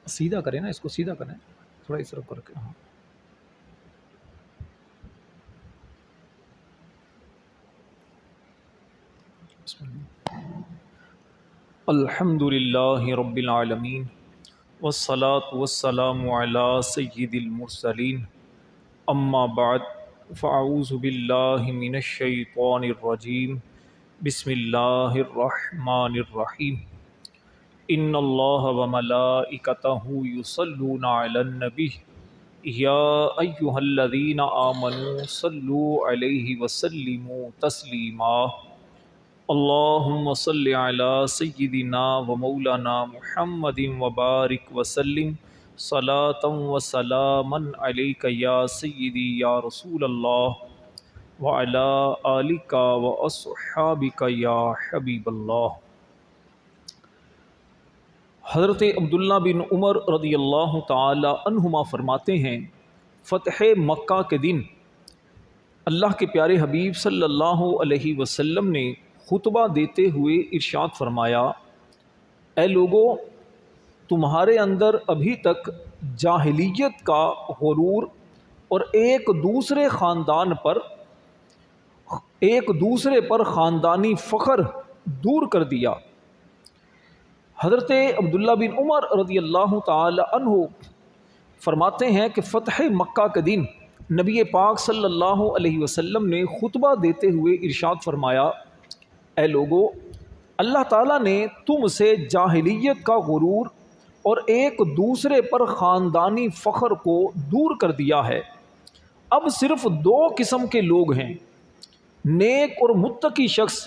سیدھا کریں نا، اس کو سیدھا کریں تھوڑا اس طرف کر کے. ہاں بسم اللہ. الحمد للہ رب العالمین والصلاة والسلام علی سید المرسلین. اما بعد فاعوذ باللہ من الشیطان الرجیم. بسم اللہ الرحمن الرحیم. ان اللہ وملائکتہ یصلون علی النبی یا ایہا الذین آمنوا صلوا علیہ وسلموا تسلیما. اللہم صل علی سیدنا و مولانا محمد وبارک وسلم صلاۃ و سلاما علیک یا سیدی یا رسول اللہ وعلی آلک و اصحابک یا حبیب اللہ. حضرت عبداللہ بن عمر رضی اللہ تعالی عنہما فرماتے ہیں، فتح مکہ کے دن اللہ کے پیارے حبیب صلی اللہ علیہ وسلم نے خطبہ دیتے ہوئے ارشاد فرمایا، اے لوگو، تمہارے اندر ابھی تک جاہلیت کا غرور اور ایک دوسرے پر خاندانی فخر دور کر دیا. حضرت عبداللہ بن عمر رضی اللہ تعالی عنہ فرماتے ہیں کہ فتح مکہ کے دن نبی پاک صلی اللہ علیہ وسلم نے خطبہ دیتے ہوئے ارشاد فرمایا، اے لوگو، اللہ تعالیٰ نے تم سے جاہلیت کا غرور اور ایک دوسرے پر خاندانی فخر کو دور کر دیا ہے. اب صرف دو قسم کے لوگ ہیں، نیک اور متقی شخص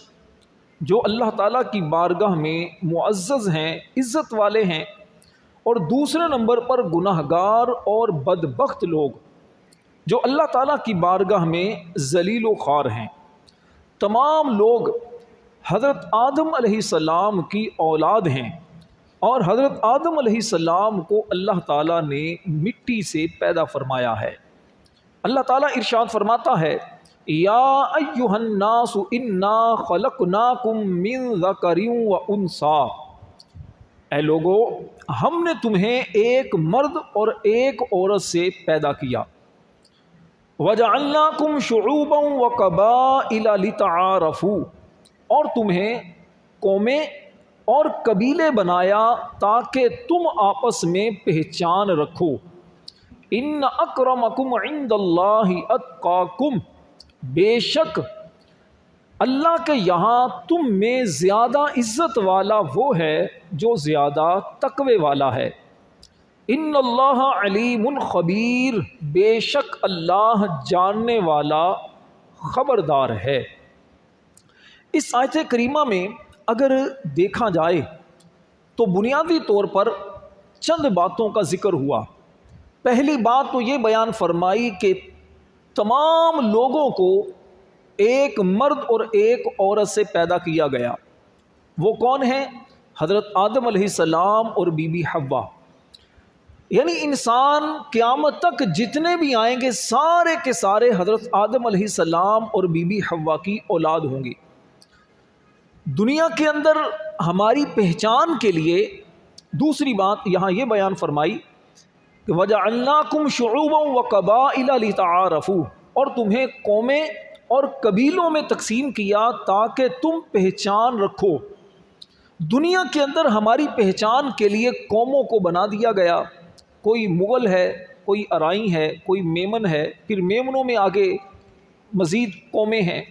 جو اللہ تعالیٰ کی بارگاہ میں معزز ہیں، عزت والے ہیں، اور دوسرے نمبر پر گناہگار اور بدبخت لوگ جو اللہ تعالیٰ کی بارگاہ میں ذلیل و خوار ہیں. تمام لوگ حضرت آدم علیہ السلام کی اولاد ہیں اور حضرت آدم علیہ السلام کو اللہ تعالیٰ نے مٹی سے پیدا فرمایا ہے. اللہ تعالیٰ ارشاد فرماتا ہے، یا ایھا الناس انا خلقناکم من ذکر و انثی، اے لوگو، ہم نے تمہیں ایک مرد اور ایک عورت سے پیدا کیا. وجعلناکم شعوبا وقبائل لتعارفوا، اور تمہیں قومیں اور قبیلے بنایا تاکہ تم آپس میں پہچان رکھو. ان اکرمکم عند اللہ اتقاکم، بے شک اللہ کے یہاں تم میں زیادہ عزت والا وہ ہے جو زیادہ تقوی والا ہے. ان اللہ علیم خبیر، بے شک اللہ جاننے والا خبردار ہے. اس آیت کریمہ میں اگر دیکھا جائے تو بنیادی طور پر چند باتوں کا ذکر ہوا. پہلی بات تو یہ بیان فرمائی کہ تمام لوگوں کو ایک مرد اور ایک عورت سے پیدا کیا گیا. وہ کون ہیں؟ حضرت آدم علیہ السلام اور بی بی حوا. یعنی انسان قیامت تک جتنے بھی آئیں گے سارے کے سارے حضرت آدم علیہ السلام اور بی بی حوا کی اولاد ہوں گی. دنیا کے اندر ہماری پہچان کے لیے دوسری بات یہاں یہ بیان فرمائی کہ وَجَعَلْنَاكُمْ شُعُوبًا وَقَبَائِلَ لِتَعَارَفُوا، اور تمہیں قومیں اور قبیلوں میں تقسیم کیا تاکہ تم پہچان رکھو. دنیا کے اندر ہماری پہچان کے لیے قوموں کو بنا دیا گیا. کوئی مغل ہے، کوئی ارائی ہے، کوئی میمن ہے، پھر میمنوں میں آگے مزید قومیں ہیں.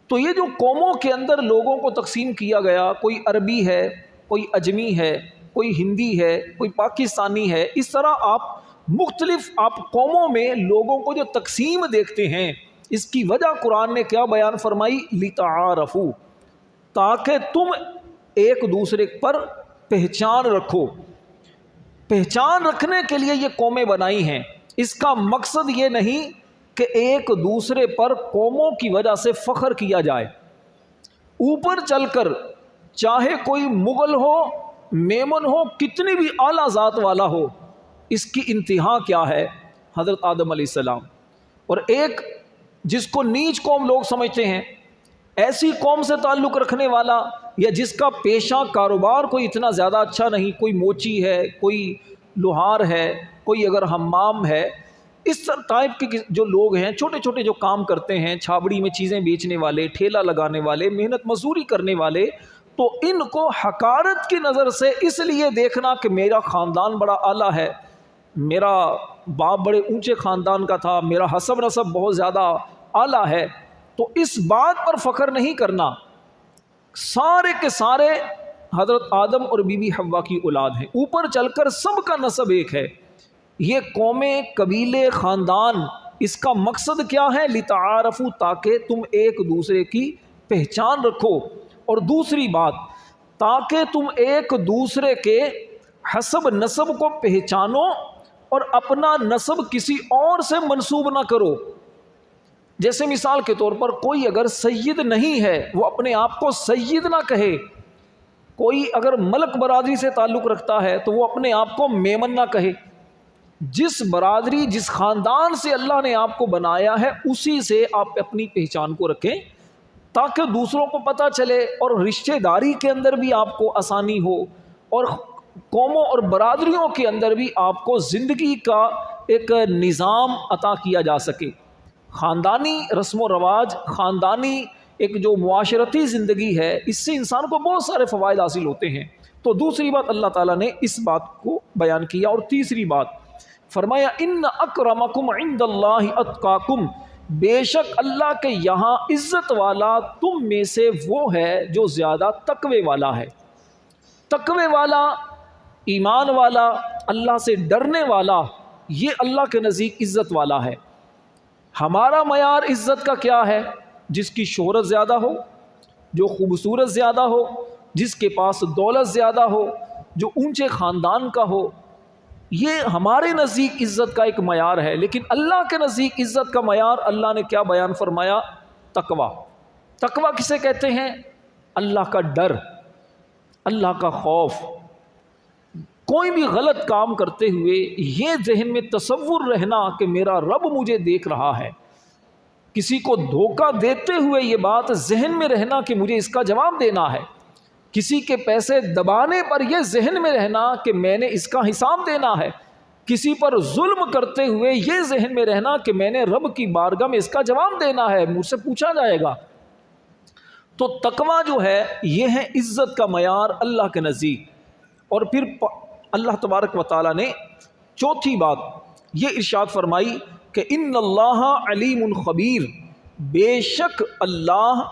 تو یہ جو قوموں کے اندر لوگوں کو تقسیم کیا گیا، کوئی عربی ہے، کوئی اجمی ہے، کوئی ہندی ہے، کوئی پاکستانی ہے، اس طرح آپ مختلف قوموں میں لوگوں کو جو تقسیم دیکھتے ہیں، اس کی وجہ قرآن نے کیا بیان فرمائی؟ لِتَعَارَفُوا، تاکہ تم ایک دوسرے پر پہچان رکھو. پہچان رکھنے کے لیے یہ قومیں بنائی ہیں. اس کا مقصد یہ نہیں کہ ایک دوسرے پر قوموں کی وجہ سے فخر کیا جائے. اوپر چل کر چاہے کوئی مغل ہو، میمن ہو، کتنی بھی اعلیٰ ذات والا ہو، اس کی انتہا کیا ہے؟ حضرت آدم علیہ السلام. اور ایک جس کو نیچ قوم لوگ سمجھتے ہیں، ایسی قوم سے تعلق رکھنے والا یا جس کا پیشہ کاروبار کوئی اتنا زیادہ اچھا نہیں، کوئی موچی ہے، کوئی لوہار ہے، کوئی اگر حمام ہے، اس ٹائپ کے جو لوگ ہیں، چھوٹے چھوٹے جو کام کرتے ہیں، چھاوڑی میں چیزیں بیچنے والے، ٹھیلا لگانے والے، محنت مزدوری کرنے والے، تو ان کو حقارت کی نظر سے اس لیے دیکھنا کہ میرا خاندان بڑا اعلیٰ ہے، میرا باپ بڑے اونچے خاندان کا تھا، میرا حسب نسب بہت زیادہ اعلیٰ ہے، تو اس بات پر فخر نہیں کرنا۔ سارے کے سارے حضرت آدم اور بی بی حوا کی اولاد ہیں، اوپر چل کر سب کا نسب ایک ہے۔ یہ قومیں، قبیلے، خاندان، اس کا مقصد کیا ہے؟ لتعارفوا، تاکہ تم ایک دوسرے کی پہچان رکھو، اور دوسری بات تاکہ تم ایک دوسرے کے حسب نسب کو پہچانو اور اپنا نسب کسی اور سے منسوب نہ کرو۔ جیسے مثال کے طور پر کوئی اگر سید نہیں ہے، وہ اپنے آپ کو سید نہ کہے، کوئی اگر ملک برادری سے تعلق رکھتا ہے تو وہ اپنے آپ کو میمن نہ کہے۔ جس برادری، جس خاندان سے اللہ نے آپ کو بنایا ہے، اسی سے آپ اپنی پہچان کو رکھیں، تاکہ دوسروں کو پتہ چلے اور رشتہ داری کے اندر بھی آپ کو آسانی ہو، اور قوموں اور برادریوں کے اندر بھی آپ کو زندگی کا ایک نظام عطا کیا جا سکے۔ خاندانی رسم و رواج، خاندانی ایک جو معاشرتی زندگی ہے، اس سے انسان کو بہت سارے فوائد حاصل ہوتے ہیں۔ تو دوسری بات اللہ تعالیٰ نے اس بات کو بیان کیا، اور تیسری بات فرمایا ان اکرمکم عند اللہ اتقاکم، بے شک اللہ کے یہاں عزت والا تم میں سے وہ ہے جو زیادہ تقوی والا ہے۔ تقوی والا، ایمان والا، اللہ سے ڈرنے والا، یہ اللہ کے نزدیک عزت والا ہے۔ ہمارا معیار عزت کا کیا ہے؟ جس کی شہرت زیادہ ہو، جو خوبصورت زیادہ ہو، جس کے پاس دولت زیادہ ہو، جو اونچے خاندان کا ہو، یہ ہمارے نزدیک عزت کا ایک معیار ہے۔ لیکن اللہ کے نزدیک عزت کا معیار اللہ نے کیا بیان فرمایا؟ تقوی۔ تقوی کسے کہتے ہیں؟ اللہ کا ڈر، اللہ کا خوف۔ کوئی بھی غلط کام کرتے ہوئے یہ ذہن میں تصور رہنا کہ میرا رب مجھے دیکھ رہا ہے، کسی کو دھوکہ دیتے ہوئے یہ بات ذہن میں رہنا کہ مجھے اس کا جواب دینا ہے، کسی کے پیسے دبانے پر یہ ذہن میں رہنا کہ میں نے اس کا حساب دینا ہے، کسی پر ظلم کرتے ہوئے یہ ذہن میں رہنا کہ میں نے رب کی بارگاہ میں اس کا جواب دینا ہے، مجھ سے پوچھا جائے گا۔ تو تقوی جو ہے یہ ہے عزت کا معیار اللہ کے نزدیک۔ اور پھر اللہ تبارک و تعالیٰ نے چوتھی بات یہ ارشاد فرمائی کہ ان اللہ علیم خبیر، بے شک اللہ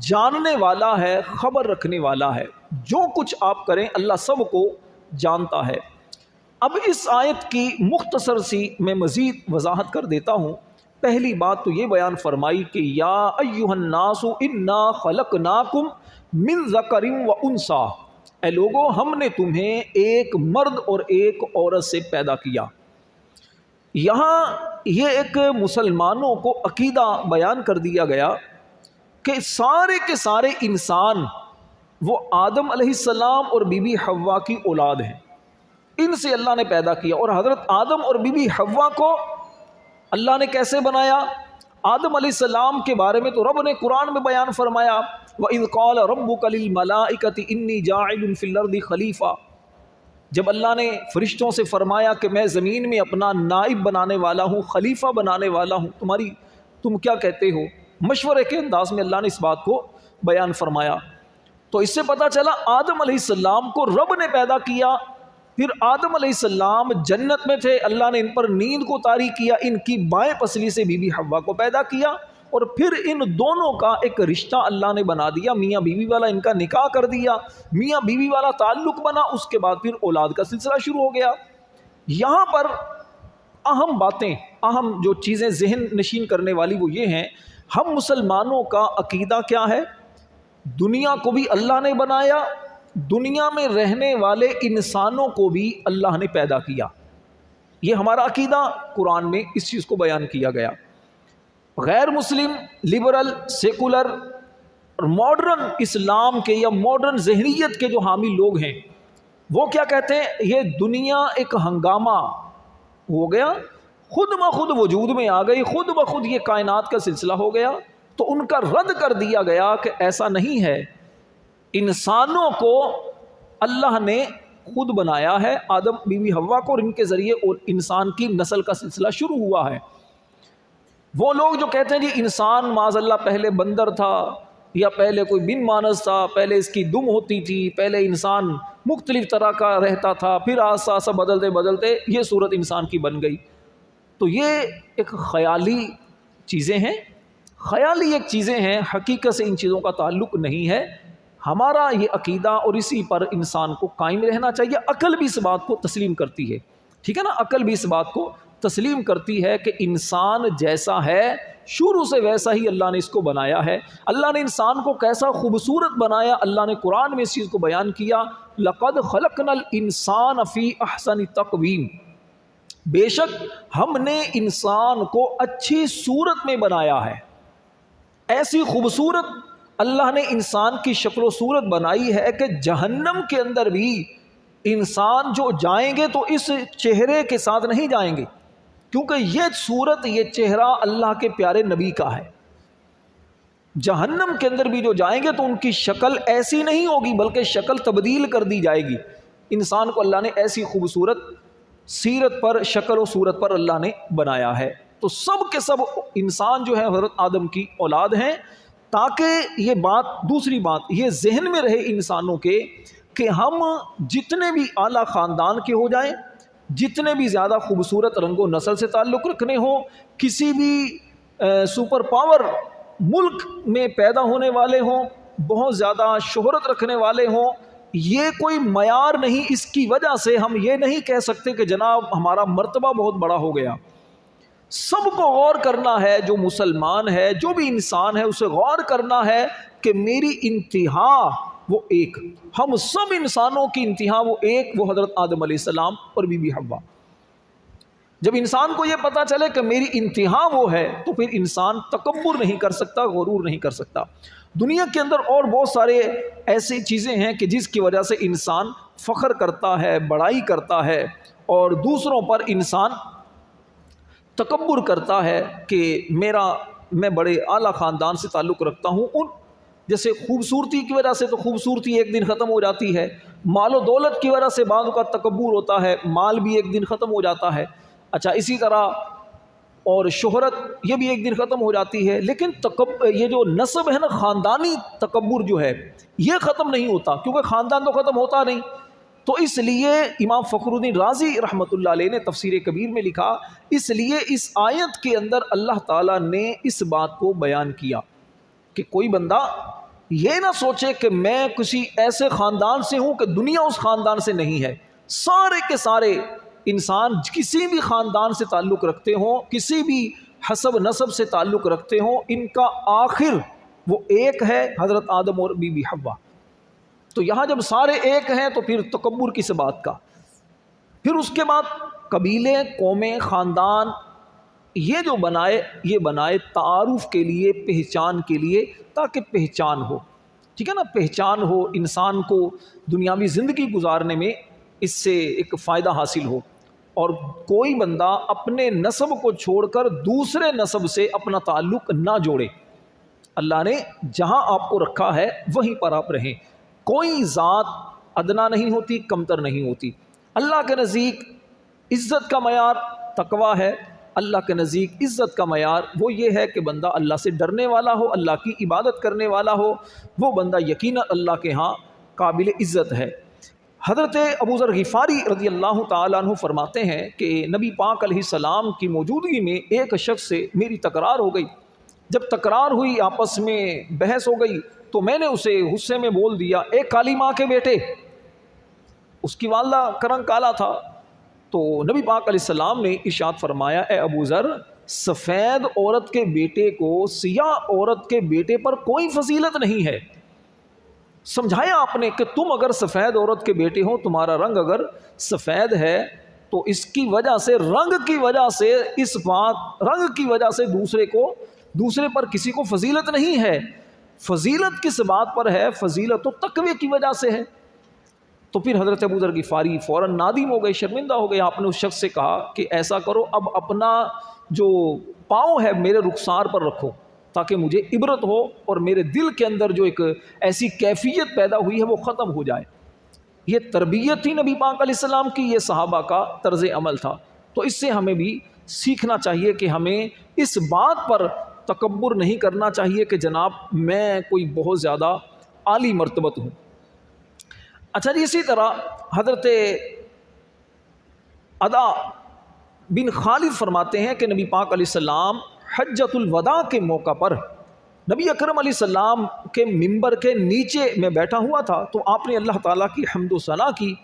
جاننے والا ہے، خبر رکھنے والا ہے، جو کچھ آپ کریں اللہ سب کو جانتا ہے۔ اب اس آیت کی مختصر سی میں مزید وضاحت کر دیتا ہوں۔ پہلی بات تو یہ بیان فرمائی کہ یا ایھا الناس انا خلقناکم من ذکر و انثی، اے لوگو ہم نے تمہیں ایک مرد اور ایک عورت سے پیدا کیا۔ یہاں یہ ایک مسلمانوں کو عقیدہ بیان کر دیا گیا کہ سارے کے سارے انسان وہ آدم علیہ السلام اور بی بی حوا کی اولاد ہیں، ان سے اللہ نے پیدا کیا۔ اور حضرت آدم اور بی بی حوا کو اللہ نے کیسے بنایا؟ آدم علیہ السلام کے بارے میں تو رب نے قرآن میں بیان فرمایا وَإِذْ قَالَ رَبُّكَ لِلْمَلَائِكَةِ إِنِّي جَاعِلٌ فِي الْأَرْضِ خَلِيفَةً، جب اللہ نے فرشتوں سے فرمایا کہ میں زمین میں اپنا نائب بنانے والا ہوں، خلیفہ بنانے والا ہوں، تم کیا کہتے ہو؟ مشورے کے انداز میں اللہ نے اس بات کو بیان فرمایا۔ تو اس سے پتہ چلا آدم علیہ السلام کو رب نے پیدا کیا۔ پھر آدم علیہ السلام جنت میں تھے، اللہ نے ان پر نیند کو طاری کیا، ان کی بائیں پسلی سے بی بی حوا کو پیدا کیا، اور پھر ان دونوں کا ایک رشتہ اللہ نے بنا دیا، میاں بیوی والا، ان کا نکاح کر دیا، میاں بیوی والا تعلق بنا، اس کے بعد پھر اولاد کا سلسلہ شروع ہو گیا۔ یہاں پر اہم باتیں، اہم جو چیزیں ذہن نشین کرنے والی وہ یہ ہیں، ہم مسلمانوں کا عقیدہ کیا ہے؟ دنیا کو بھی اللہ نے بنایا، دنیا میں رہنے والے انسانوں کو بھی اللہ نے پیدا کیا۔ یہ ہمارا عقیدہ قرآن میں اس چیز کو بیان کیا گیا۔ غیر مسلم، لبرل، سیکولر اور ماڈرن اسلام کے یا ماڈرن ذہنیت کے جو حامی لوگ ہیں وہ کیا کہتے ہیں؟ یہ دنیا ایک ہنگامہ ہو گیا، خود بخود وجود میں آ گئی، خود بخود یہ کائنات کا سلسلہ ہو گیا۔ تو ان کا رد کر دیا گیا کہ ایسا نہیں ہے، انسانوں کو اللہ نے خود بنایا ہے آدم بی بی حوا کو، اور ان کے ذریعے اور انسان کی نسل کا سلسلہ شروع ہوا ہے۔ وہ لوگ جو کہتے ہیں جی انسان معاذ اللہ پہلے بندر تھا، یا پہلے کوئی بن مانس تھا، پہلے اس کی دم ہوتی تھی، پہلے انسان مختلف طرح کا رہتا تھا، پھر آہستہ آہستہ بدلتے بدلتے یہ صورت انسان کی بن گئی، تو یہ ایک خیالی چیزیں ہیں، خیالی ایک چیزیں ہیں، حقیقت سے ان چیزوں کا تعلق نہیں ہے۔ ہمارا یہ عقیدہ اور اسی پر انسان کو قائم رہنا چاہیے۔ عقل بھی اس بات کو تسلیم کرتی ہے، ٹھیک ہے نا، عقل بھی اس بات کو تسلیم کرتی ہے کہ انسان جیسا ہے شروع سے ویسا ہی اللہ نے اس کو بنایا ہے۔ اللہ نے انسان کو کیسا خوبصورت بنایا، اللہ نے قرآن میں اس چیز کو بیان کیا، لَقَدْ خَلَقْنَا الْإِنسَانَ فِي أَحْسَنِ تَقْوِيمٍ، بے شک ہم نے انسان کو اچھی صورت میں بنایا ہے۔ ایسی خوبصورت اللہ نے انسان کی شکل و صورت بنائی ہے کہ جہنم کے اندر بھی انسان جو جائیں گے تو اس چہرے کے ساتھ نہیں جائیں گے، کیونکہ یہ صورت، یہ چہرہ اللہ کے پیارے نبی کا ہے۔ جہنم کے اندر بھی جو جائیں گے تو ان کی شکل ایسی نہیں ہوگی، بلکہ شکل تبدیل کر دی جائے گی۔ انسان کو اللہ نے ایسی خوبصورت سیرت پر، شکل و صورت پر اللہ نے بنایا ہے۔ تو سب کے سب انسان جو ہے حضرت آدم کی اولاد ہیں، تاکہ یہ بات، دوسری بات یہ ذہن میں رہے انسانوں کے کہ ہم جتنے بھی اعلیٰ خاندان کے ہو جائیں، جتنے بھی زیادہ خوبصورت رنگ و نسل سے تعلق رکھنے ہوں، کسی بھی سپر پاور ملک میں پیدا ہونے والے ہوں، بہت زیادہ شہرت رکھنے والے ہوں، یہ کوئی معیار نہیں۔ اس کی وجہ سے ہم یہ نہیں کہہ سکتے کہ جناب ہمارا مرتبہ بہت بڑا ہو گیا۔ سب کو غور کرنا ہے، جو مسلمان ہے، جو بھی انسان ہے، اسے غور کرنا ہے کہ میری انتہا وہ ایک، ہم سب انسانوں کی انتہا وہ ایک، وہ حضرت آدم علیہ السلام اور بی بی حوا۔ جب انسان کو یہ پتا چلے کہ میری انتہا وہ ہے تو پھر انسان تکبر نہیں کر سکتا، غرور نہیں کر سکتا۔ دنیا کے اندر اور بہت سارے ایسی چیزیں ہیں کہ جس کی وجہ سے انسان فخر کرتا ہے، بڑائی کرتا ہے، اور دوسروں پر انسان تکبر کرتا ہے کہ میں بڑے اعلیٰ خاندان سے تعلق رکھتا ہوں۔ ان جیسے خوبصورتی کی وجہ سے تو خوبصورتی ایک دن ختم ہو جاتی ہے، مال و دولت کی وجہ سے بعض کا تکبر ہوتا ہے، مال بھی ایک دن ختم ہو جاتا ہے، اچھا اسی طرح اور شہرت یہ بھی ایک دن ختم ہو جاتی ہے، لیکن یہ جو نسب ہے نا، خاندانی تکبر جو ہے یہ ختم نہیں ہوتا، کیونکہ خاندان تو ختم ہوتا نہیں۔ تو اس لیے امام فخر الدین رازی رحمۃ اللہ علیہ نے تفسیر کبیر میں لکھا، اس لیے اس آیت کے اندر اللہ تعالیٰ نے اس بات کو بیان کیا کہ کوئی بندہ یہ نہ سوچے کہ میں کسی ایسے خاندان سے ہوں کہ دنیا اس خاندان سے نہیں ہے۔ سارے کے سارے انسان کسی بھی خاندان سے تعلق رکھتے ہوں، کسی بھی حسب نسب سے تعلق رکھتے ہوں، ان کا آخر وہ ایک ہے، حضرت آدم اور بی بی حوا۔ تو یہاں جب سارے ایک ہیں تو پھر تکبر کس بات کا؟ پھر اس کے بعد قبیلے، قومیں، خاندان یہ جو بنائے تعارف کے لیے، پہچان کے لیے، تاکہ پہچان ہو، ٹھیک ہے نا، پہچان ہو، انسان کو دنیاوی زندگی گزارنے میں اس سے ایک فائدہ حاصل ہو، اور کوئی بندہ اپنے نسب کو چھوڑ کر دوسرے نسب سے اپنا تعلق نہ جوڑے۔ اللہ نے جہاں آپ کو رکھا ہے وہیں پر آپ رہیں، کوئی ذات ادنا نہیں ہوتی، کمتر نہیں ہوتی۔ اللہ کے نزدیک عزت کا معیار تقویٰ ہے، اللہ کے نزدیک عزت کا معیار وہ یہ ہے کہ بندہ اللہ سے ڈرنے والا ہو، اللہ کی عبادت کرنے والا ہو، وہ بندہ یقیناً اللہ کے ہاں قابل عزت ہے۔ حضرت ابو ذر غفاری رضی اللہ تعالیٰ عنہ فرماتے ہیں کہ نبی پاک علیہ السلام کی موجودگی میں ایک شخص سے میری تکرار ہو گئی۔ جب تکرار ہوئی، آپس میں بحث ہو گئی، تو میں نے اسے غصے میں بول دیا، اے کالی ماں کے بیٹے۔ اس کی والدہ کا رنگ کالا تھا، تو نبی پاک علیہ السلام نے ارشاد فرمایا، اے ابو ذر، سفید عورت کے بیٹے کو سیاہ عورت کے بیٹے پر کوئی فضیلت نہیں ہے۔ سمجھایا آپ نے کہ تم اگر سفید عورت کے بیٹے ہو، تمہارا رنگ اگر سفید ہے تو اس کی وجہ سے، رنگ کی وجہ سے، اس بات رنگ کی وجہ سے دوسرے پر کسی کو فضیلت نہیں ہے۔ فضیلت کس بات پر ہے؟ فضیلت تو تقوی کی وجہ سے ہے۔ تو پھر حضرت ابو ذر غفاری فوراً نادم ہو گئے، شرمندہ ہو گئے۔ آپ نے اس شخص سے کہا کہ ایسا کرو، اب اپنا جو پاؤں ہے میرے رخسار پر رکھو، تاکہ مجھے عبرت ہو اور میرے دل کے اندر جو ایک ایسی کیفیت پیدا ہوئی ہے وہ ختم ہو جائے۔ یہ تربیت تھی نبی پاک علیہ السلام کی، یہ صحابہ کا طرز عمل تھا۔ تو اس سے ہمیں بھی سیکھنا چاہیے کہ ہمیں اس بات پر تکبر نہیں کرنا چاہیے کہ جناب میں کوئی بہت زیادہ عالی مرتبت ہوں۔ اچھا جی، اسی طرح حضرت عدا بن خالد فرماتے ہیں کہ نبی پاک علیہ السلام حجۃ الوداع کے موقع پر نبی اکرم علیہ السلام کے ممبر کے نیچے میں بیٹھا ہوا تھا، تو آپ نے اللہ تعالیٰ کی حمد و ثنا کی،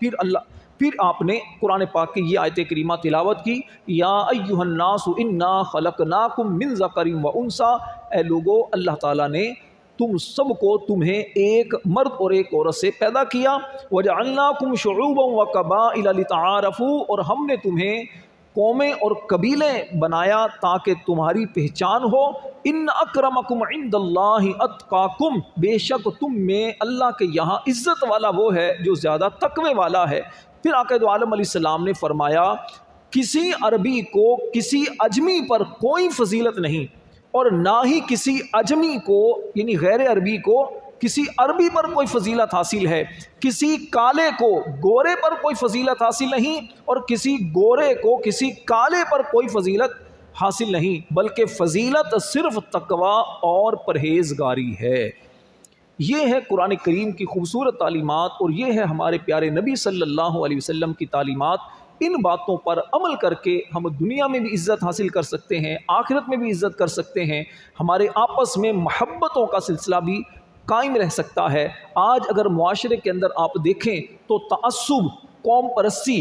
پھر آپ نے قرآن پاک کی یہ آیت کریمہ تلاوت کی، یا ایھا الناس انا خلقناکم من ذکر و انثی، اے لوگو اللہ تعالیٰ نے تم سب کو تمہیں ایک مرد اور ایک عورت سے پیدا کیا، وجعلناکم شعوبا وقبائل لتعارفوا، اور ہم نے تمہیں قومیں اور قبیلے بنایا تاکہ تمہاری پہچان ہو، ان اکرمکم عند اللہ اتقاکم، بے شک تم میں اللہ کے یہاں عزت والا وہ ہے جو زیادہ تقوی والا ہے۔ پھر آقا دو عالم علیہ السلام نے فرمایا کسی عربی کو کسی اجمی پر کوئی فضیلت نہیں، اور نہ ہی کسی اجمی کو یعنی غیر عربی کو کسی عربی پر کوئی فضیلت حاصل ہے، کسی کالے کو گورے پر کوئی فضیلت حاصل نہیں، اور کسی گورے کو کسی کالے پر کوئی فضیلت حاصل نہیں، بلکہ فضیلت صرف تقوی اور پرہیزگاری ہے۔ یہ ہے قرآن کریم کی خوبصورت تعلیمات، اور یہ ہے ہمارے پیارے نبی صلی اللہ علیہ وسلم کی تعلیمات۔ ان باتوں پر عمل کر کے ہم دنیا میں بھی عزت حاصل کر سکتے ہیں، آخرت میں بھی عزت کر سکتے ہیں، ہمارے آپس میں محبتوں کا سلسلہ بھی قائم رہ سکتا ہے۔ آج اگر معاشرے کے اندر آپ دیکھیں تو تعصب، قوم پرستی،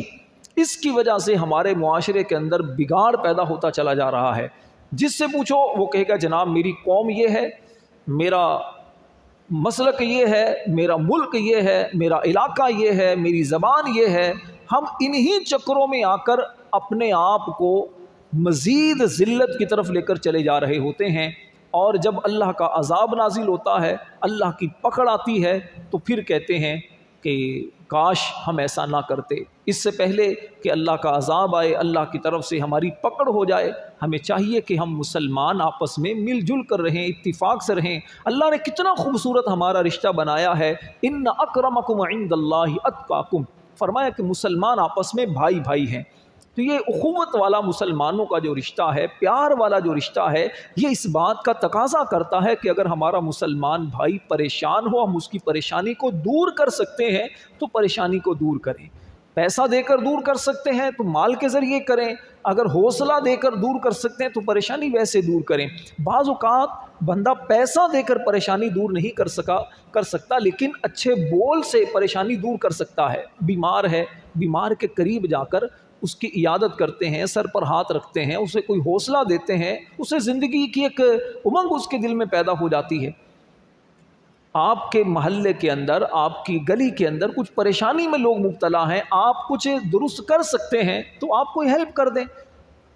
اس کی وجہ سے ہمارے معاشرے کے اندر بگاڑ پیدا ہوتا چلا جا رہا ہے۔ جس سے پوچھو وہ کہے گا جناب میری قوم یہ ہے، میرا مسلک یہ ہے، میرا ملک یہ ہے، میرا علاقہ یہ ہے، میری زبان یہ ہے۔ ہم انہی چکروں میں آ کر اپنے آپ کو مزید ذلت کی طرف لے کر چلے جا رہے ہوتے ہیں، اور جب اللہ کا عذاب نازل ہوتا ہے، اللہ کی پکڑ آتی ہے، تو پھر کہتے ہیں کہ کاش ہم ایسا نہ کرتے۔ اس سے پہلے کہ اللہ کا عذاب آئے، اللہ کی طرف سے ہماری پکڑ ہو جائے، ہمیں چاہیے کہ ہم مسلمان آپس میں مل جل کر رہیں، اتفاق سے رہیں۔ اللہ نے کتنا خوبصورت ہمارا رشتہ بنایا ہے، ان اکرمکم عند اللہ اتقاکم، فرمایا کہ مسلمان آپس میں بھائی بھائی ہیں۔ تو یہ اخوت والا مسلمانوں کا جو رشتہ ہے، پیار والا جو رشتہ ہے، یہ اس بات کا تقاضا کرتا ہے کہ اگر ہمارا مسلمان بھائی پریشان ہو، ہم اس کی پریشانی کو دور کر سکتے ہیں تو پریشانی کو دور کریں۔ پیسہ دے کر دور کر سکتے ہیں تو مال کے ذریعے کریں، اگر حوصلہ دے کر دور کر سکتے ہیں تو پریشانی ویسے دور کریں۔ بعض اوقات بندہ پیسہ دے کر پریشانی دور نہیں کر سکتا، لیکن اچھے بول سے پریشانی دور کر سکتا ہے۔ بیمار ہے، بیمار کے قریب جا کر اس کی عیادت کرتے ہیں، سر پر ہاتھ رکھتے ہیں، اسے کوئی حوصلہ دیتے ہیں، اسے زندگی کی ایک امنگ اس کے دل میں پیدا ہو جاتی ہے۔ آپ کے محلے کے اندر، آپ کی گلی کے اندر کچھ پریشانی میں لوگ مبتلا ہیں، آپ کچھ درست کر سکتے ہیں تو آپ کوئی ہیلپ کر دیں،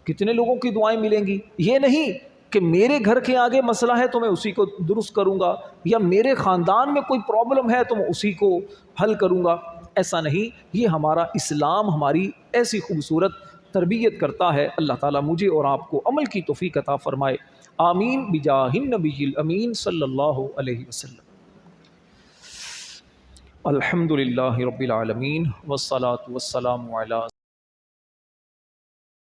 کتنے لوگوں کی دعائیں ملیں گی۔ یہ نہیں کہ میرے گھر کے آگے مسئلہ ہے تو میں اسی کو درست کروں گا، یا میرے خاندان میں کوئی پرابلم ہے تو میں اسی کو حل کروں گا، ایسا نہیں۔ یہ ہمارا اسلام ہماری ایسی خوبصورت تربیت کرتا ہے۔ اللہ تعالیٰ مجھے اور آپ کو عمل کی توفیق عطا فرمائے، آمین بجاہ النبی الامین صلی اللہ علیہ وسلم۔ الحمد للہ رب العالمین والصلاة والسلام علی